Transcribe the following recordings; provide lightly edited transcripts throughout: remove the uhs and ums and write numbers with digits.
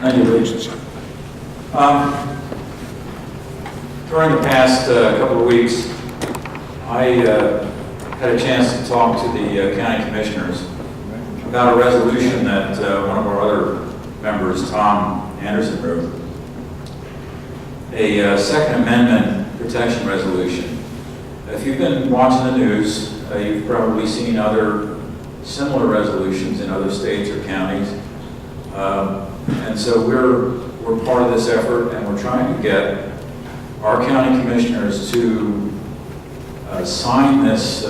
Thank you, Lee. During the past couple of weeks, I had a chance to talk to the county commissioners about a resolution that one of our other members, Tom Anderson, wrote. A Second Amendment protection resolution. If you've been watching the news, you've probably seen other similar resolutions in other states or counties. And so we're part of this effort, and we're trying to get our county commissioners to sign this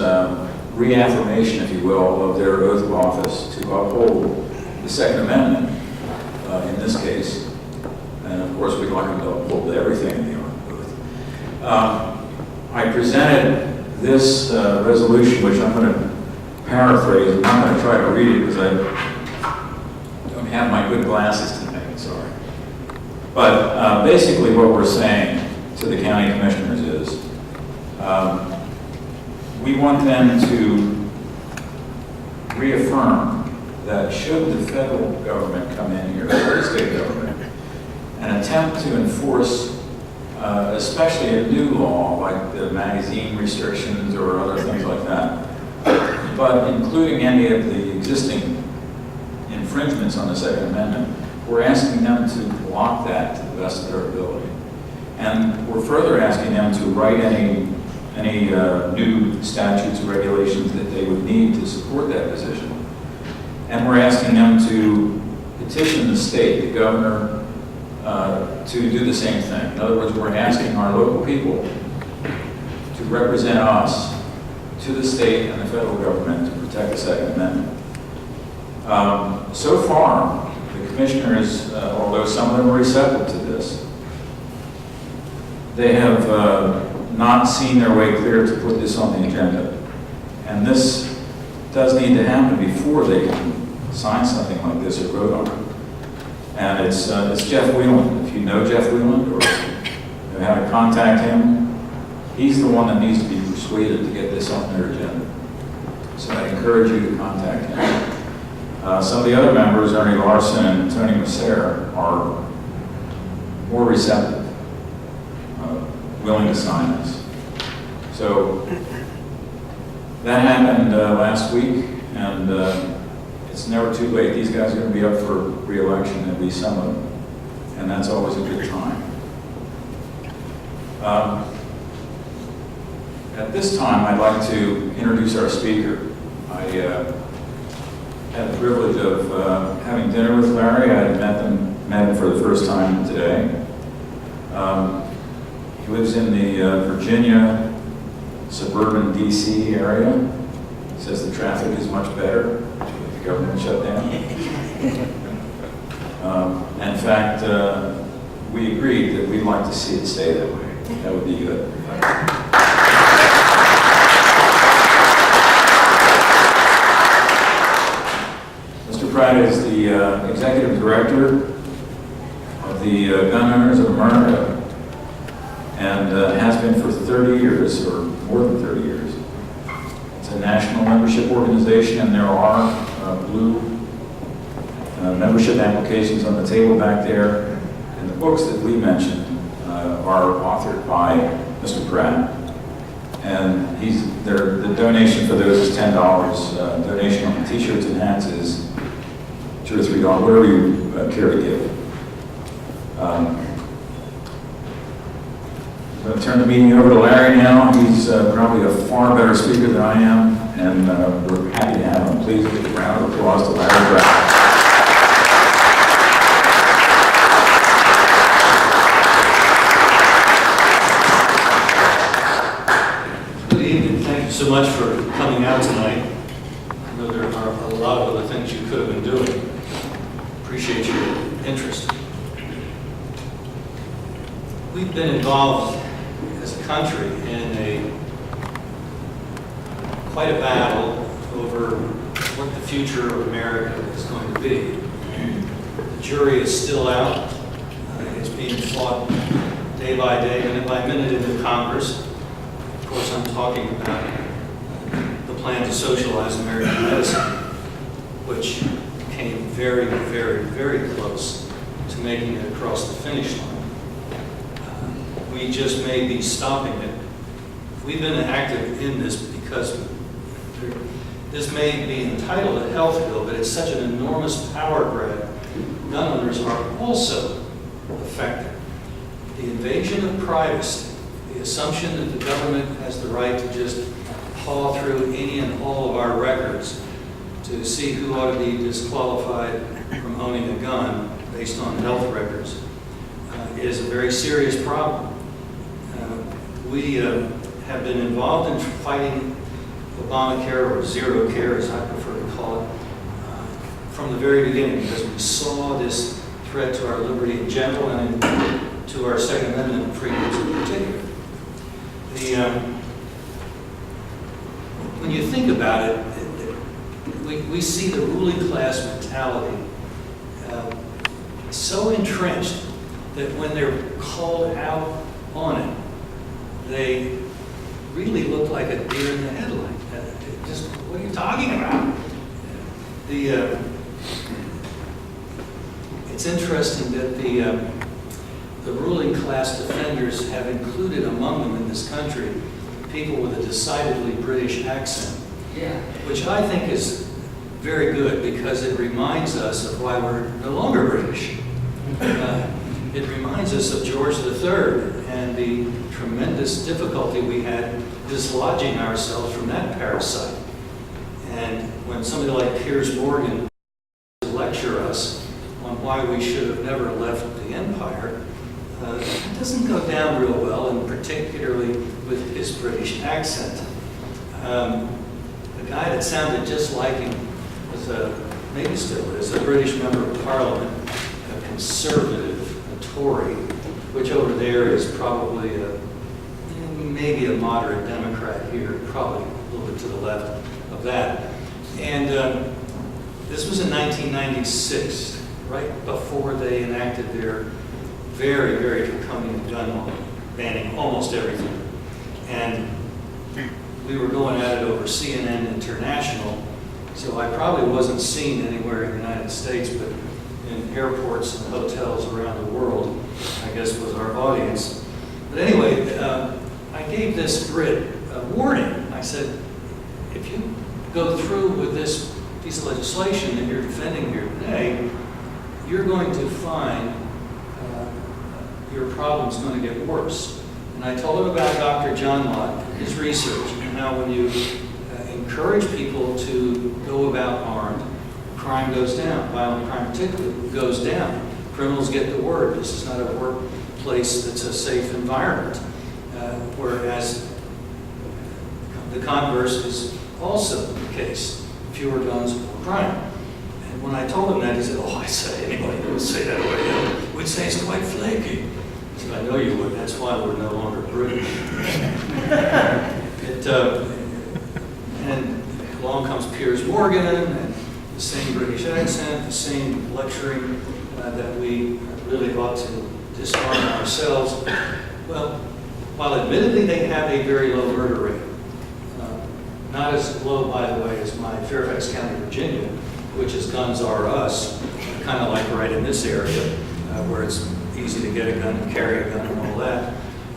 reaffirmation, if you will, of their oath of office to uphold the Second Amendment in this case. And of course, we'd like them to uphold everything in the oath. I presented this resolution, which I'm going to paraphrase. I'm not going to try to read it because I don't have my good glasses tonight, sorry. But basically what we're saying to the county commissioners is we want them to reaffirm that should the federal government come in here, or the state government, and attempt to enforce especially a new law like the magazine restrictions or other things like that, but including any of the existing infringements on the Second Amendment, we're asking them to block that to the best of their ability. And we're further asking them to write any new statutes or regulations that they would need to support that position. And we're asking them to petition the state, the governor, to do the same thing. In other words, we're asking our local people to represent us to the state and the federal government to protect the Second Amendment. So far, the commissioners, although some of them are receptive to this, they have not seen their way clear to put this on the agenda. And this does need to happen before they can sign something like this or vote on it. And it's Jeff Wheeland. If you know Jeff Wheeland or know how to contact him, he's the one that needs to be persuaded to get this on their agenda. So I encourage you to contact him. Some of the other members, Ernie Larson and Tony Messer, are more receptive, willing to sign this. So that happened last week, and it's never too late. These guys are going to be up for re-election, at least some of them, and that's always a good time. At this time, I'd like to introduce our speaker. I had the privilege of having dinner with Larry. I had met him for the first time today. He lives in the Virginia, suburban DC area. He says the traffic is much better with the government shut down. In fact, we agreed that we'd like to see it stay that way. That would be good. Mr. Pratt is the executive director of the Gun Owners of America, and has been for 30 years, or more than 30 years. It's a national membership organization, and there are blue membership applications on the table back there. And the books that Lee mentioned are authored by Mr. Pratt. And the donation for those is $10. Donation on the t-shirts and hats is $2 or $3, whatever you care to give. I'm going to turn the meeting over to Larry now. He's probably a far better speaker than I am, and we're happy to have him. Please give a round of applause to Larry Pratt. Good evening. Thank you so much for coming out tonight. I know there are a lot of other things you could have been doing. Appreciate your interest. We've been involved as a country in quite a battle over what the future of America is going to be. The jury is still out. It's being fought day by day, minute by minute in the Congress. Of course, I'm talking about the plan to socialize American medicine, which came very, very, very close to making it across the finish line. We just may be stopping it. We've been active in this because this may be entitled a health bill, but it's such an enormous power grab. Gun owners are also affected. The invasion of privacy, the assumption that the government has the right to just paw through any and all of our records to see who ought to be disqualified from owning a gun based on health records is a very serious problem. We have been involved in fighting Obamacare, or Zero Care as I prefer to call it, from the very beginning, because we saw this threat to our liberty in general and to our Second Amendment freedoms in particular. When you think about it, we see the ruling class mentality so entrenched that when they're called out on it, they really look like a deer in the headlight. Just, what are you talking about? It's interesting that the ruling class defenders have included among them in this country people with a decidedly British accent, which I think is very good because it reminds us of why we're no longer British. It reminds us of George III and the tremendous difficulty we had dislodging ourselves from that parasite. And when somebody like Piers Morgan lecture us on why we should have never left the empire, it doesn't go down real well, and particularly with his British accent. The guy that sounded just like him was maybe still is, a British member of Parliament, a conservative, a Tory, which over there is probably maybe a moderate Democrat here, probably a little bit to the left of that. And this was in 1996, right before they enacted their very, very draconian gun law, banning almost everything. And we were going at it over CNN International, so I probably wasn't seen anywhere in the United States, but in airports and hotels around the world, I guess was our audience. But anyway, I gave this Brit a warning. I said, if you go through with this piece of legislation that you're defending here today, you're going to find your problem's going to get worse. And I told him about Dr. John Lott, his research, and how when you encourage people to go about armed, crime goes down. Violent crime particularly goes down. Criminals get the word. This is not a workplace that's a safe environment. Whereas the converse is also the case. Fewer guns, more crime. And when I told him that, he said, oh, I say anybody would say that way. We'd say it's quite flaky. I said, I know you would. That's why we're no longer British. And along comes Piers Morgan, and the same British accent, the same lecturing that we really ought to disarm ourselves. Well, while admittedly they have a very low murder rate, not as low, by the way, as my Fairfax County, Virginia, which is Guns R Us, kind of like right in this area, where it's easy to get a gun and carry a gun and all that.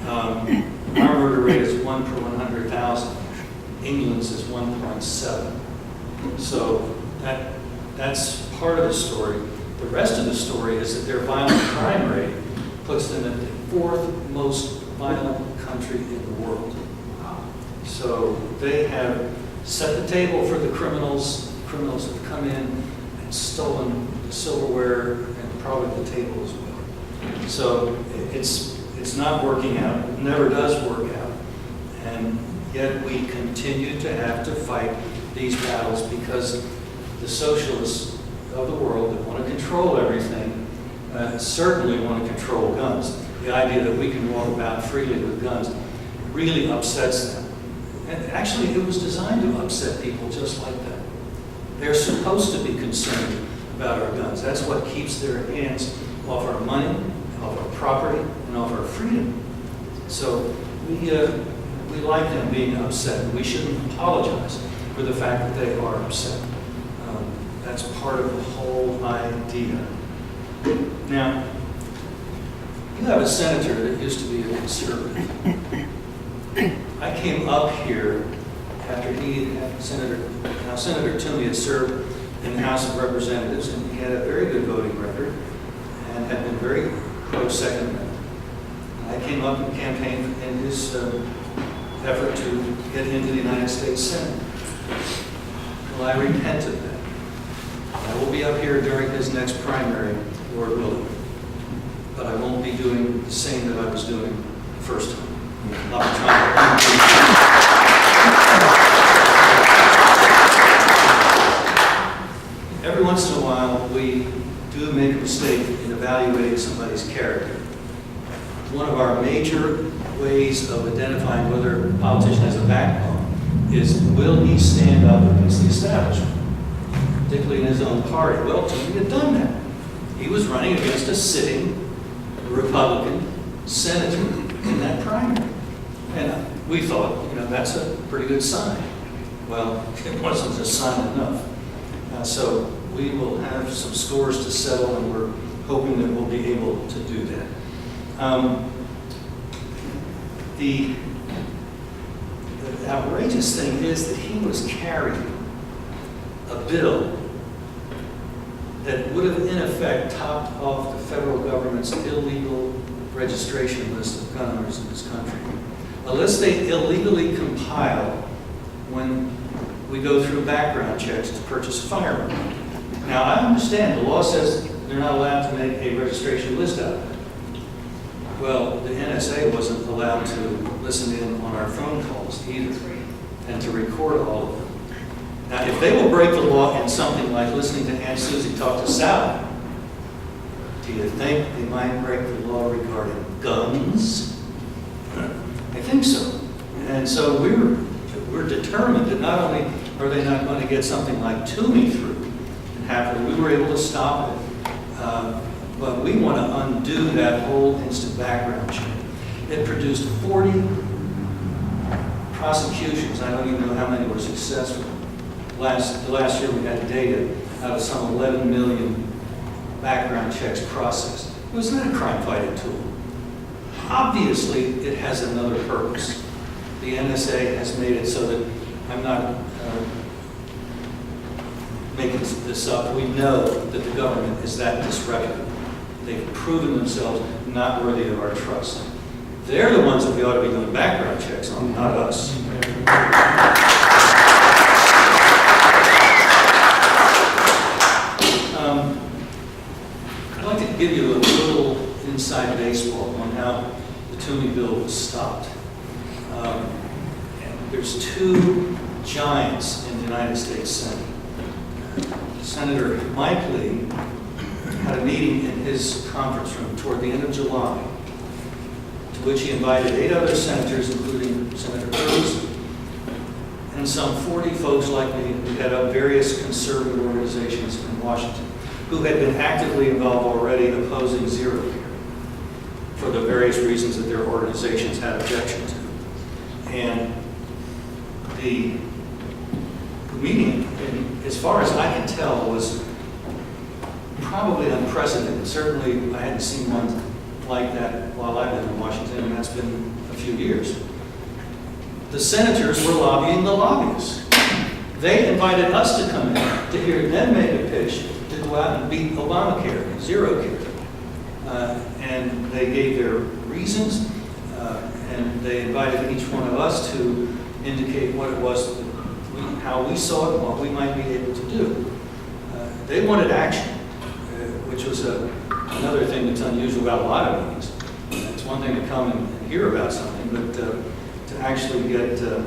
Our murder rate is 1 per 100,000. England's is 1.7. So that's part of the story. The rest of the story is that their violent crime rate puts them at the 4th most violent country in the world. So they have set the table for the criminals. Criminals have come in and stolen the silverware and probably the table as well. So it's not working out. It never does work out. And yet we continue to have to fight these battles because the socialists of the world that want to control everything certainly want to control guns. The idea that we can walk about freely with guns really upsets them. And actually, it was designed to upset people just like that. They're supposed to be concerned about our guns. That's what keeps their hands off our money, off our property, and off our freedom. So we like them being upset. We shouldn't apologize for the fact that they are upset. That's part of the whole idea. Now, have a senator that used to be a conservative. I came up here after Senator Toomey had served in the House of Representatives, and he had a very good voting record and had been very pro-Second Amendment. I came up and campaigned in his effort to get into the United States Senate. Well, I repent of that. I will be up here during his next primary, Lord willing. But I won't be doing the same that I was doing the first time. I'll be trying. Every once in a while, we do make a mistake in evaluating somebody's character. One of our major ways of identifying whether a politician has a backbone is, will he stand up against the establishment, particularly in his own party? Well, Toomey had done that. He was running against a sitting Republican senator in that primary. And we thought, that's a pretty good sign. Well, it wasn't a sign enough. So we will have some scores to settle, and we're hoping that we'll be able to do that. The outrageous thing is that he was carrying a bill that would have, in effect, topped off the federal government's illegal registration list of gun owners in this country. A list they illegally compile when we go through background checks to purchase a firearm. Now, I understand the law says they're not allowed to make a registration list out of it. Well, the NSA wasn't allowed to listen in on our phone calls either, and to record all of them. Now, if they will break the law in something like listening to Aunt Susie talk to Sally, do you think they might break the law regarding guns? I think so. And so we're determined that not only are they not going to get something like Toomey through, and happily we were able to stop it, but we want to undo that whole instant background check. It produced 40 prosecutions. I don't even know how many were successful. The last year we had data out of some 11 million background checks processed. It was not a crime-fighting tool. Obviously, it has another purpose. The NSA has made it so that I'm not making this up. We know that the government is that disreputable. They've proven themselves not worthy of our trust. They're the ones that we ought to be doing background checks on, not us. I'd like to give you a little inside baseball on how the Toomey bill was stopped. There's two giants in the United States Senate. Senator Mike Lee had a meeting in his conference room toward the end of July, to which he invited 8 other senators, including Senator Cruz, and some 40 folks like me who head up various conservative organizations in Washington, who had been actively involved already opposing zero care for the various reasons that their organizations had objection to. And the meeting, as far as I can tell, was probably unprecedented. Certainly, I hadn't seen one like that while I've been in Washington, and that's been a few years. The senators were lobbying the lobbyists. They invited us to come in to hear them make a pitch to go out and beat Obamacare, zero care. And they gave their reasons, and they invited each one of us to indicate what it was, how we saw it, and what we might be able to do. They wanted action, which was another thing that's unusual about a lot of meetings. It's one thing to come and hear about something, but to actually get the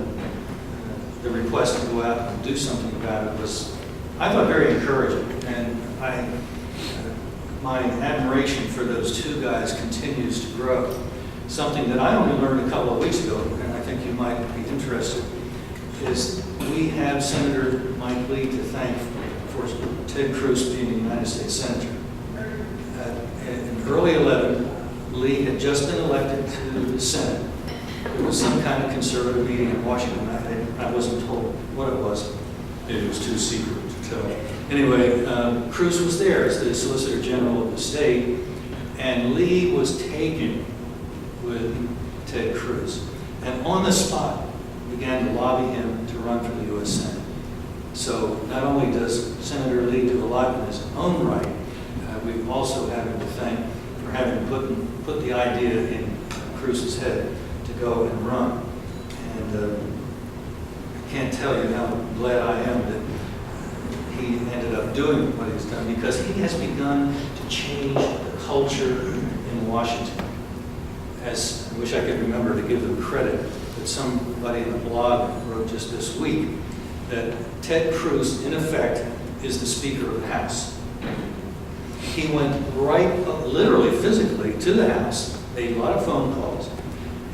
request to go out and do something about it was, I thought, very encouraging. And my admiration for those two guys continues to grow. Something that I only learned a couple of weeks ago, and I think you might be interested, is we have Senator Mike Lee to thank for Ted Cruz being a United States Senator. In early 11, Lee had just been elected to the Senate. There was some kind of conservative meeting in Washington. I wasn't told what it was. It was too secret to tell. Anyway, Cruz was there as the Solicitor General of the state, And Lee was taken with Ted Cruz, and on the spot began to lobby him to run for the U.S. Senate. So not only does Senator Lee do a lot in his own right, we also have him to thank for having put the idea in Cruz's head to go and run. And I can't tell you how glad I am that he ended up doing what he's done, because he has begun to change the culture in Washington. As I wish I could remember to give them credit, but somebody in a blog wrote just this week that Ted Cruz, in effect, is the Speaker of the House. He went right, literally, physically, to the House, made a lot of phone calls,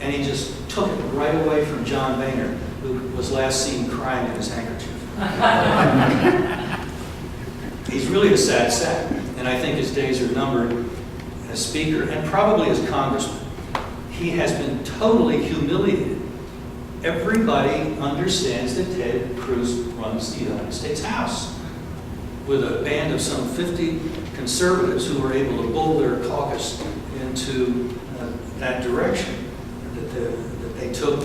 and he just took it right away from John Boehner, who was last seen crying in his handkerchief. He's really a sad sack, and I think his days are numbered as Speaker and probably as Congressman. He has been totally humiliated. Everybody understands that Ted Cruz runs the United States House with a band of some 50 conservatives who were able to bull their caucus into that direction that they took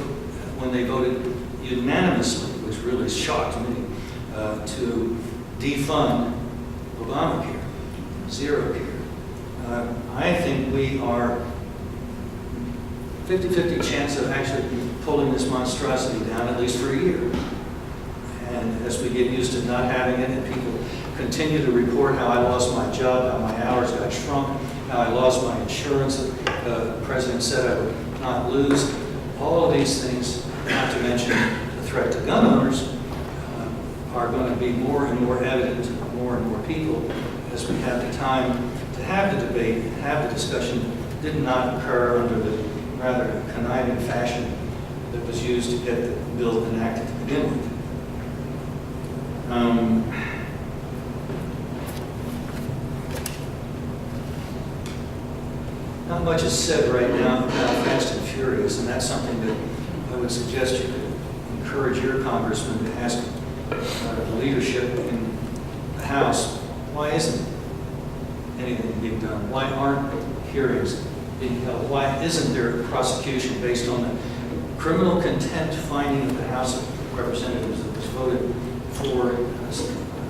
when they voted unanimously, which really shocked me, to defund Obamacare, zero care. I think we are 50-50 chance of actually pulling this monstrosity down, at least for a year. And as we get used to not having it, and people continue to report how I lost my job, how my hours got shrunk, how I lost my insurance that the president said I would not lose, all of these things, not to mention the threat to gun owners, are going to be more and more evident to more and more people as we have the time to have the debate, have the discussion. It did not occur under the rather conniving fashion that was used to get the bill enacted to begin with. Not much is said right now about Fast and Furious, and that's something that I would suggest you could encourage your congressman to ask the leadership in the House, why isn't anything being done? Why aren't hearings being held? Why isn't there a prosecution based on the criminal contempt finding of the House of Representatives that was voted for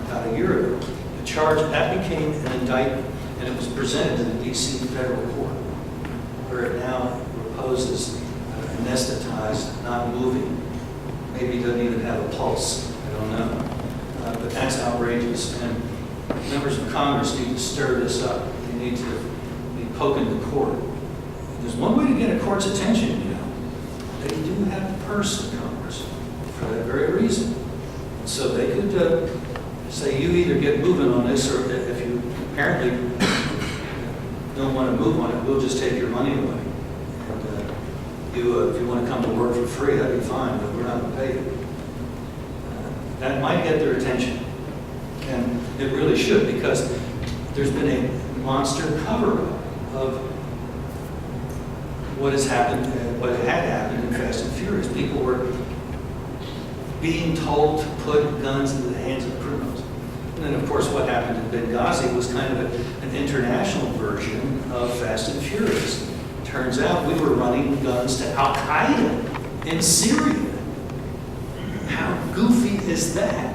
about a year ago? The charge, that became an indictment, and it was presented to the D.C. federal court, where it now reposes anesthetized, not moving, maybe doesn't even have a pulse, I don't know. But that's outrageous, and members of Congress need to stir this up. They need to be poking the court. There's one way to get a court's attention, you know. They do have the purse in Congress for that very reason. So they could say, you either get moving on this, or if you apparently don't want to move on it, we'll just take your money away. And if you want to come to work for free, that'd be fine, but we're not going to pay you. That might get their attention. And it really should, because there's been a monster cover-up of what has happened, what had happened in Fast and Furious. People were being told to put guns into the hands of criminals. And then, of course, what happened in Benghazi was kind of an international version of Fast and Furious. Turns out we were running guns to Al-Qaeda in Syria. How goofy is that?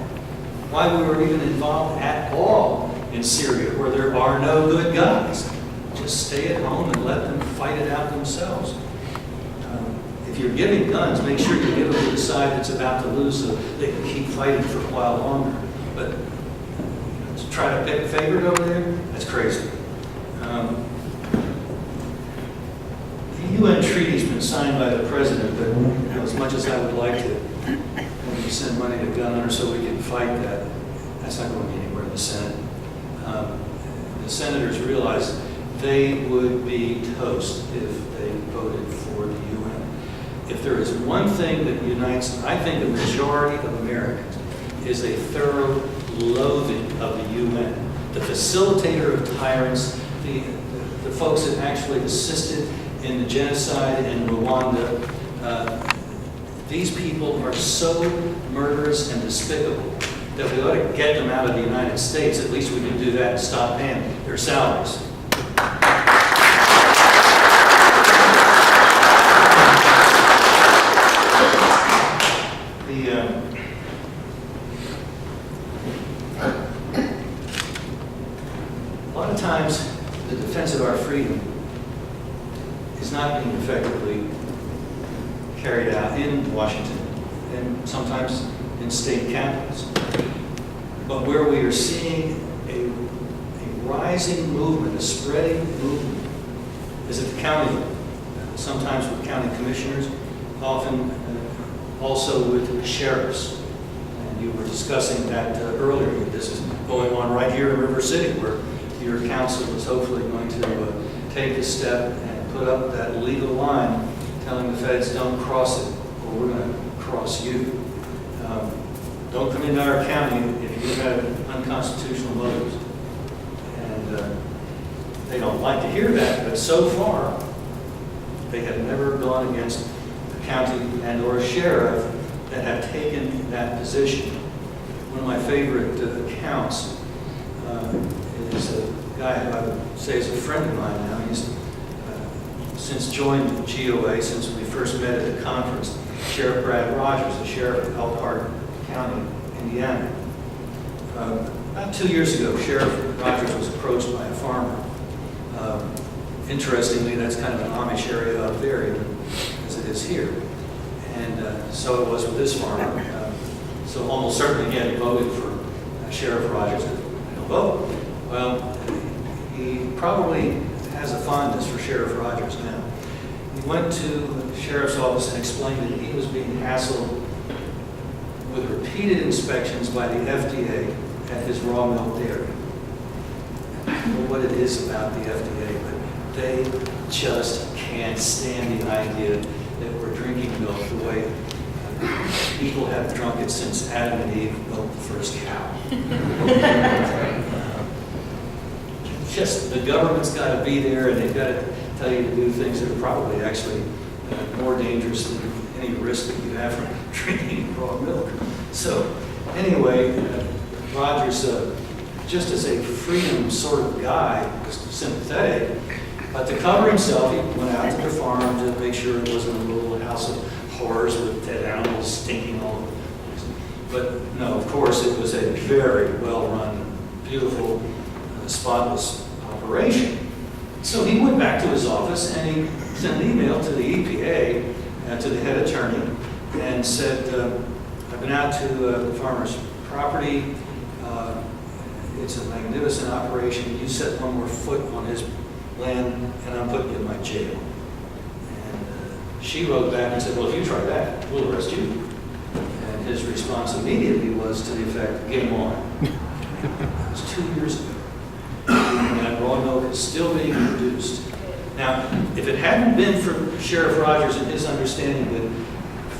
Why we were even involved at all in Syria, where there are no good guys. Just stay at home and let them fight it out themselves. If you're giving guns, make sure you give them to the side that's about to lose so they can keep fighting for a while longer. But to try to pick a favorite over there, that's crazy. The UN treaty's been signed by the president, but as much as I would like to send money to gun owners so we can fight that, that's not going anywhere in the Senate. The senators realize they would be toast if they voted for the UN. If there is one thing that unites, I think, the majority of Americans, is a thorough loathing of the UN. The facilitator of tyrants, the folks that actually assisted in the genocide in Rwanda, these people are so murderous and despicable that we ought to get them out of the United States. At least we can do that and stop paying their salaries. a lot of times the defense of our freedom is not being effectively carried out in Washington and sometimes in state capitals. But where we are seeing a rising movement, a spreading movement, is at the county level. Sometimes with county commissioners, often also with the sheriffs. And you were discussing that earlier. This is going on right here in River City, where your council is hopefully going to take a step and put up that legal line telling the feds, don't cross it, or we're going to cross you. Don't come into our county if you have unconstitutional motives. And they don't like to hear that, but so far, they have never gone against a county and or a sheriff that have taken that position. One of my favorite accounts is a guy who I would say is a friend of mine now. He's since joined the GOA, since we first met at the conference, Sheriff Pratt Rogers, the sheriff of Elkhart County, Indiana. About 2 years ago, Sheriff Rogers was approached by a farmer. Interestingly, that's kind of an Amish area up there, even as it is here. And so it was with this farmer. So almost certainly he had voted for Sheriff Rogers. I don't vote. Well, he probably has a fondness for Sheriff Rogers now. He went to the sheriff's office and explained that he was being hassled with repeated inspections by the FDA at his raw milk dairy. I don't know what it is about the FDA, but they just can't stand the idea that we're drinking milk the way people have drunk it since Adam and Eve milked the first cow. Just the government's got to be there, and they've got to tell you to do things that are probably actually more dangerous than any risk that you have from drinking raw milk. So anyway, Rogers, just as a freedom sort of guy, was sympathetic, but to cover himself, he went out to the farm to make sure it wasn't a little house of horrors with dead animals stinking all over the place. But no, of course, it was a very well-run, beautiful, spotless operation. So he went back to his office and he sent an email to the EPA, to the head attorney, and said, I've been out to the farmer's property. It's a magnificent operation. You set one more foot on his land and I'm putting you in my jail. And she wrote back and said, well, if you try that, we'll arrest you. And his response immediately was to the effect, game on. It was 2 years ago. And that raw milk is still being produced. Now, if it hadn't been for Sheriff Rogers and his understanding that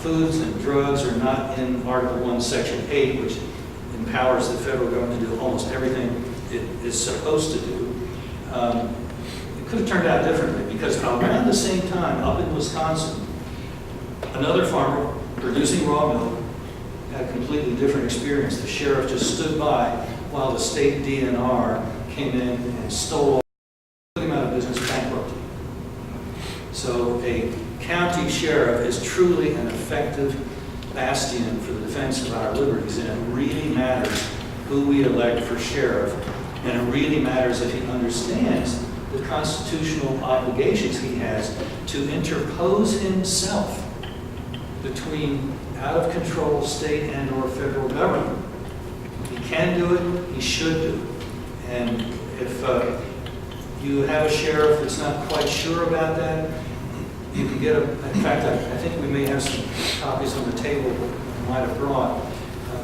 foods and drugs are not in Article 1, Section 8, which empowers the federal government to do almost everything it is supposed to do, it could have turned out differently, because around the same time, up in Wisconsin, another farmer producing raw milk had a completely different experience. The sheriff just stood by while the state DNR came in and stole, put him out of business, bankrupt. So a county sheriff is truly an effective bastion for the defense of our liberties, and it really matters who we elect for sheriff, and it really matters if he understands the constitutional obligations he has to interpose himself between out-of-control state and or federal government. He can do it, he should do it. And if you have a sheriff that's not quite sure about that, you can get in fact, I think we may have some copies on the table I might have brought,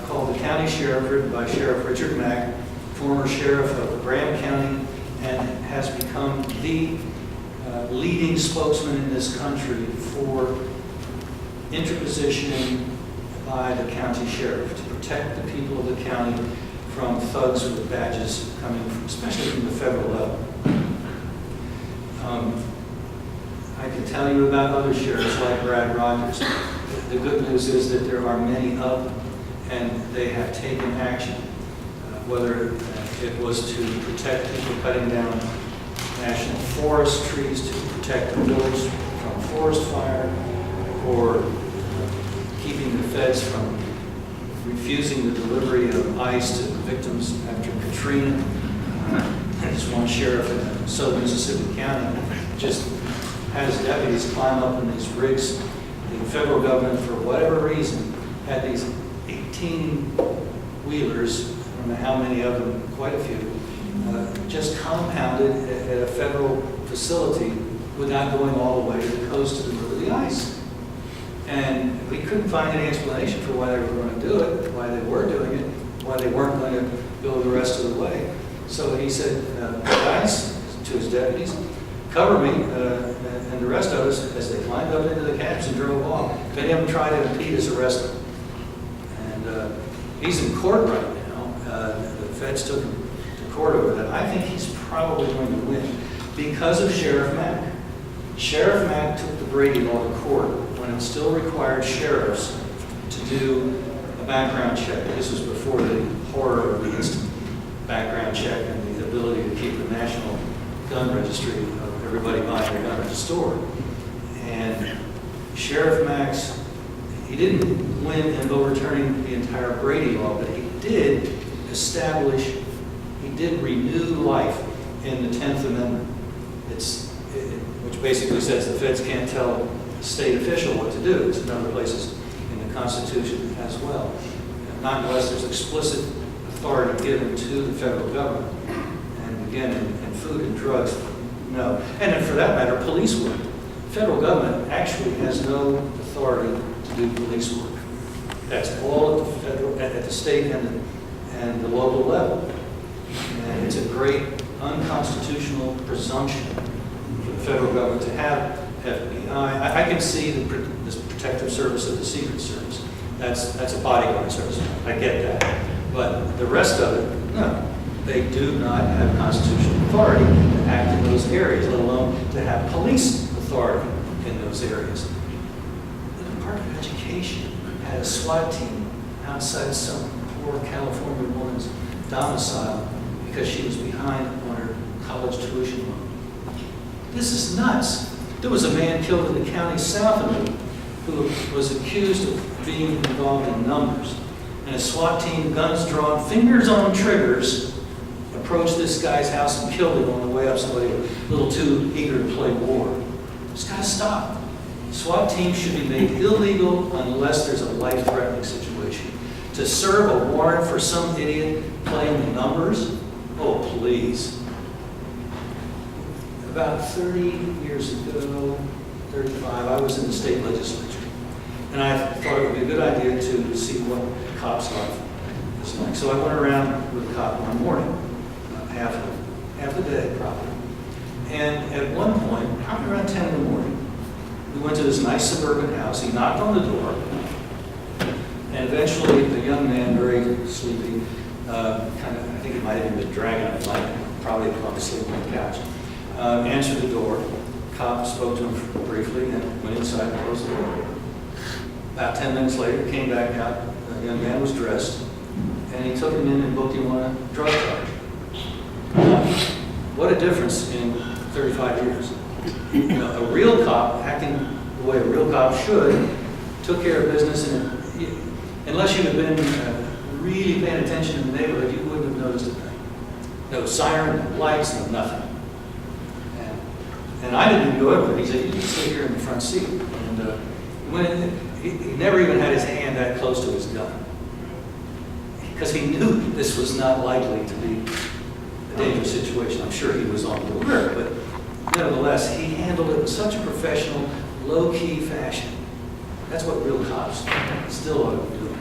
called The County Sheriff, written by Sheriff Richard Mack, former sheriff of Graham County, and has become the leading spokesman in this country for interposition by the county sheriff to protect the people of the county from thugs with badges coming from, especially from the federal level. I can tell you about other sheriffs like Brad Rogers. The good news is that there are many of them, and they have taken action, whether it was to protect people cutting down national forest trees, to protect the village from forest fire, or keeping the feds from refusing the delivery of ice to victims after Katrina. There's one sheriff in southern Mississippi County just had his deputies climb up in these rigs. The federal government, for whatever reason, had these 18-wheelers, I don't know how many of them, quite a few, just compounded at a federal facility without going all the way to the coast to deliver the ice. And we couldn't find any explanation for why they were going to do it, why they were doing it, why they weren't going to go the rest of the way. So he said, guys, to his deputies, cover me and the rest of us as they climbed up into the cabs and drove off. If any of them tried to impede us, arrest them. And he's in court right now. The feds took him to court over that. I think he's probably going to win because of Sheriff Mack. Sheriff Mack took the Brady law to court when it still required sheriffs to do a background check. This was before the horror of the instant background check and the ability to keep the national gun registry of everybody buying their gun at the store. And Sheriff Max, he didn't win in overturning the entire Brady law, but he did establish, he did renew life in the 10th Amendment. Which basically says the feds can't tell a state official what to do. It's in other places in the Constitution as well. Not unless there's explicit authority given to the federal government. And again, in food and drugs, no. And then for that matter, police work. The federal government actually has no authority to do police work. That's all at the federal, at the state and the local level. And it's a great unconstitutional presumption for the federal government to have FBI. I can see this protective service of the Secret Service. That's a bodyguard service. I get that. But the rest of it, no. They do not have constitutional authority to act in those areas, let alone to have police authority in those areas. The Department of Education had a SWAT team outside some poor California woman's domicile because she was behind on her college tuition loan. This is nuts. There was a man killed in the county south of me who was accused of being involved in numbers. And a SWAT team, guns drawn, fingers on triggers, approached this guy's house and killed him on the way up. Somebody was a little too eager to play war. It's got to stop. SWAT teams should be made illegal unless there's a life-threatening situation. To serve a warrant for some idiot playing the numbers? Oh, please. About 30 years ago, 35, I was in the state legislature. And I thought it would be a good idea to see what cops' life is like. So I went around with a cop one morning, half a day probably. And at one point, probably around 10 in the morning, we went to this nice suburban house. He knocked on the door. And eventually, the young man, very sleepy, I think he might have even been dragging a blanket, probably asleep on the couch, answered the door. Cop spoke to him briefly and went inside and closed the door. About 10 minutes later, he came back out. The young man was dressed, and he took him in and booked him on a drug charge. What a difference in 35 years. You know, a real cop, acting the way a real cop should, took care of business, and unless you had been really paying attention in the neighborhood, you wouldn't have noticed a thing. No siren, no lights, no nothing. And I didn't even go over it. He said, "You can sit here in the front seat." And he never even had his hand that close to his gun, because he knew this was not likely to be a dangerous situation. I'm sure he was on the alert, but nevertheless, he handled it in such a professional, low-key fashion. That's what real cops still ought to be doing.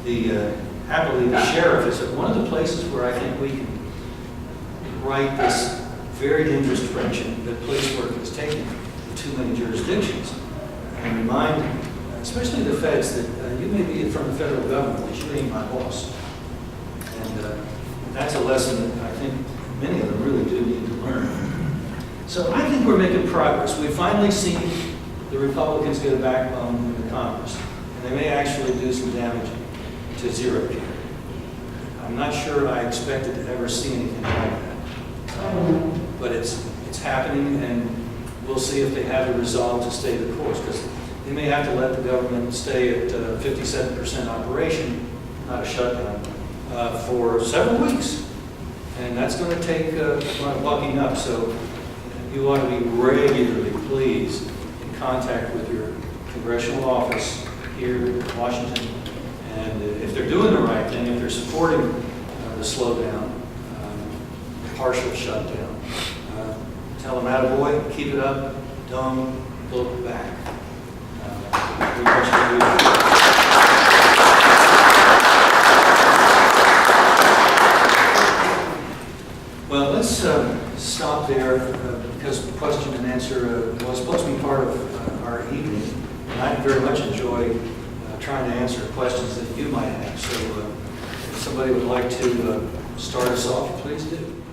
And happily, the sheriff is one of the places where I think we can right this very dangerous direction that police work is taking in too many jurisdictions, and remind, especially the feds, that you may be from the federal government, but you ain't my boss. And that's a lesson that I think many of them really do need to learn. So I think we're making progress. We've finally seen the Republicans get a backbone in the Congress, and they may actually do some damage to zero care. I'm not sure I expected to ever see anything like that. But it's happening, and we'll see if they have the resolve to stay the course, because they may have to let the government stay at 57% operation, not a shutdown, for several weeks. And that's going to take a lot of bucking up. So you ought to be regularly, please, in contact with your congressional office here in Washington. And if they're doing the right thing, if they're supporting the slowdown, partial shutdown, tell them, attaboy, keep it up, don't look back. We want you to do that. Well, let's stop there because the question and answer was supposed to be part of our evening. And I very much enjoy trying to answer questions that you might have. So if somebody would like to start us off, please do.